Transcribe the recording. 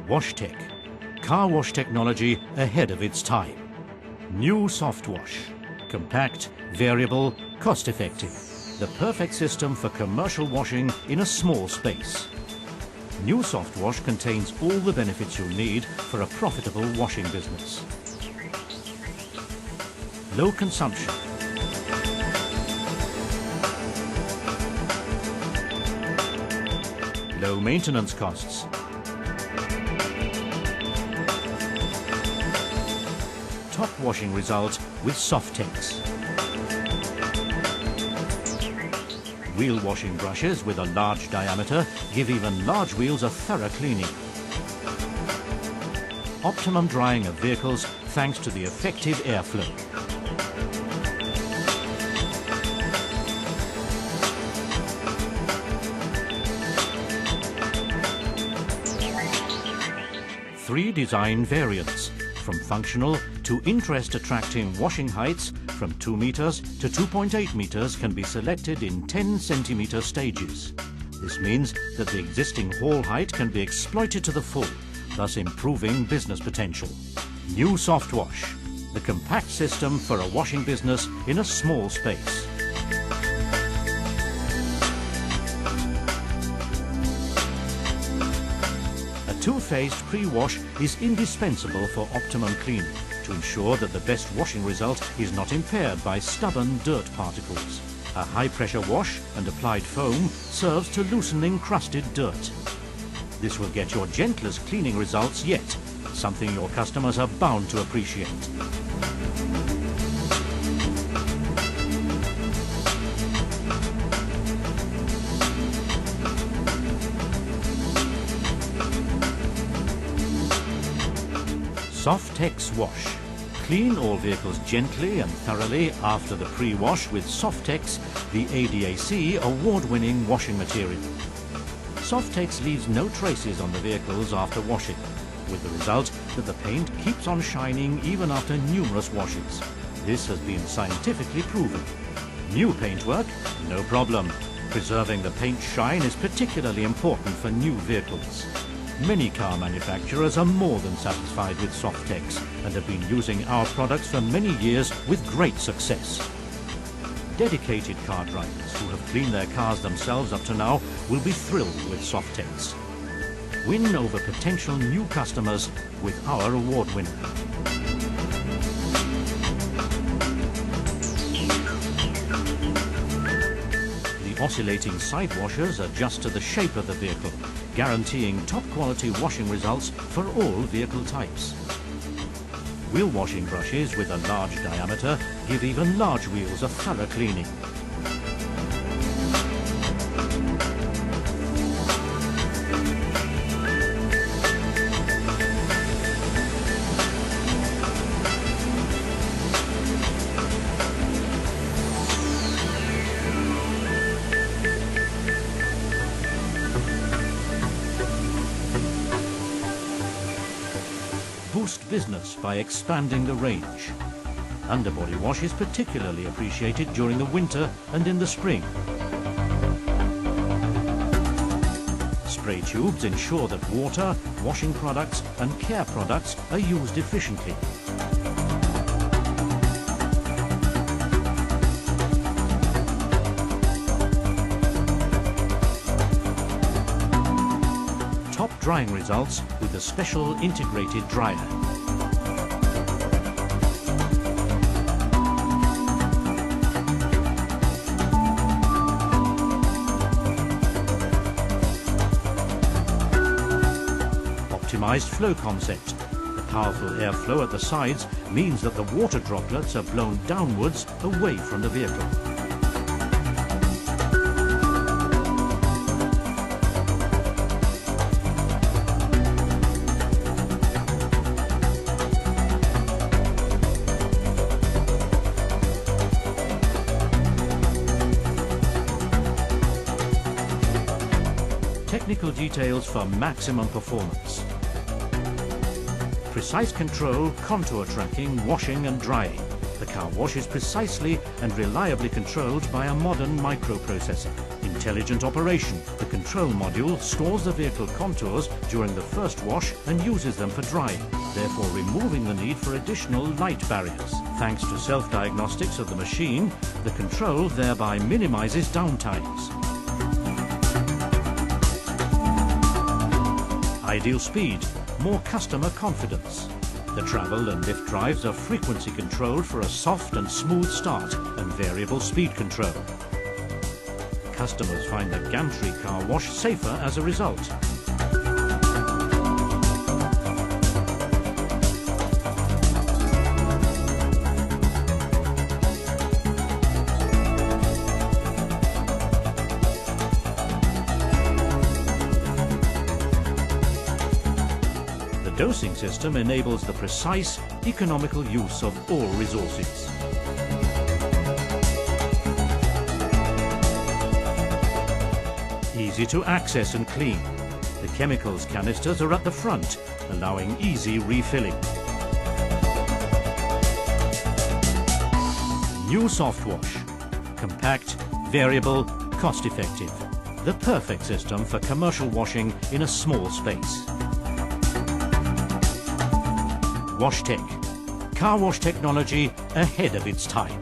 WashTec, car wash technology ahead of its time. New SoftWash, compact, variable, cost-effective. The perfect system for commercial washing in a small space. New SoftWash contains all the benefits you'll need for a profitable washing business. Low consumption. Low maintenance costs. Top washing result with Softex. Wheel washing brushes with a large diameter give even large wheels a thorough cleaning. Optimum drying of vehicles thanks to the effective airflow. Three design variants, from functional to interest-attracting washing heights from 2 meters to 2.8 meters can be selected in 10 centimeter stages. This means that the existing haul height can be exploited to the full, thus improving business potential. New SoftWash, the compact system for a washing business in a small space. Two-phased pre-wash is indispensable for optimum cleaning to ensure that the best washing result is not impaired by stubborn dirt particles. A high-pressure wash and applied foam serves to loosen encrusted dirt. This will get your gentlest cleaning results yet, something your customers are bound to appreciate. Softex Wash. Clean all vehicles gently and thoroughly after the pre-wash with Softex, the ADAC award-winning washing material. Softex leaves no traces on the vehicles after washing, with the result that the paint keeps on shining even after numerous washes. This has been scientifically proven. New paintwork? No problem. Preserving the paint shine is particularly important for new vehicles. Many car manufacturers are more than satisfied with Softex and have been using our products for many years with great success. Dedicated car drivers who have cleaned their cars themselves up to now will be thrilled with Softex. Win over potential new customers with our award winner. Oscillating side washers adjust to the shape of the vehicle, guaranteeing top quality washing results for all vehicle types. Wheel washing brushes with a large diameter give even large wheels a thorough cleaning. Boost business by expanding the range. Underbody wash is particularly appreciated during the winter and in the spring. Spray tubes ensure that water, washing products and care products are used efficiently. Top drying results with a special integrated dryer. Optimized flow concept. The powerful airflow at the sides means that the water droplets are blown downwards away from the vehicle. Technical details for maximum performance. Precise control, contour tracking, washing and drying. The car wash is precisely and reliably controlled by a modern microprocessor. Intelligent operation. The control module stores the vehicle contours during the first wash and uses them for drying, therefore removing the need for additional light barriers. Thanks to self-diagnostics of the machine, the control thereby minimizes downtimes. Ideal speed, more customer confidence. The travel and lift drives are frequency controlled for a soft and smooth start and variable speed control. Customers find the gantry car wash safer as a result. The dosing system enables the precise, economical use of all resources. Easy to access and clean. The chemicals canisters are at the front, allowing easy refilling. New SoftWash. Compact, variable, cost-effective. The perfect system for commercial washing in a small space. WashTec. Car wash technology ahead of its time.